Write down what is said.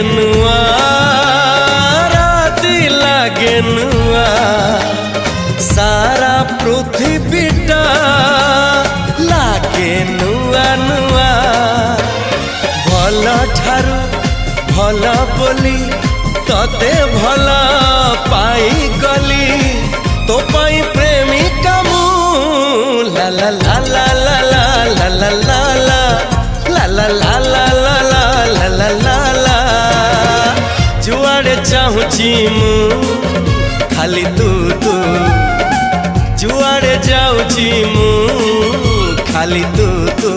नुआ राति लागे नुआ सारा पृथ्वीटा लागे नुआ नुआ भल ठारू भल बोली तते भल पाई गली तो पाई प्रेमिका मु ला ला ला ला ला ला ला ला ला ला ला ला ला ला ला ला ला जुआड़े चाहूची मु खाली तू तू जुआड़े जाऊची मु खाली तू तू।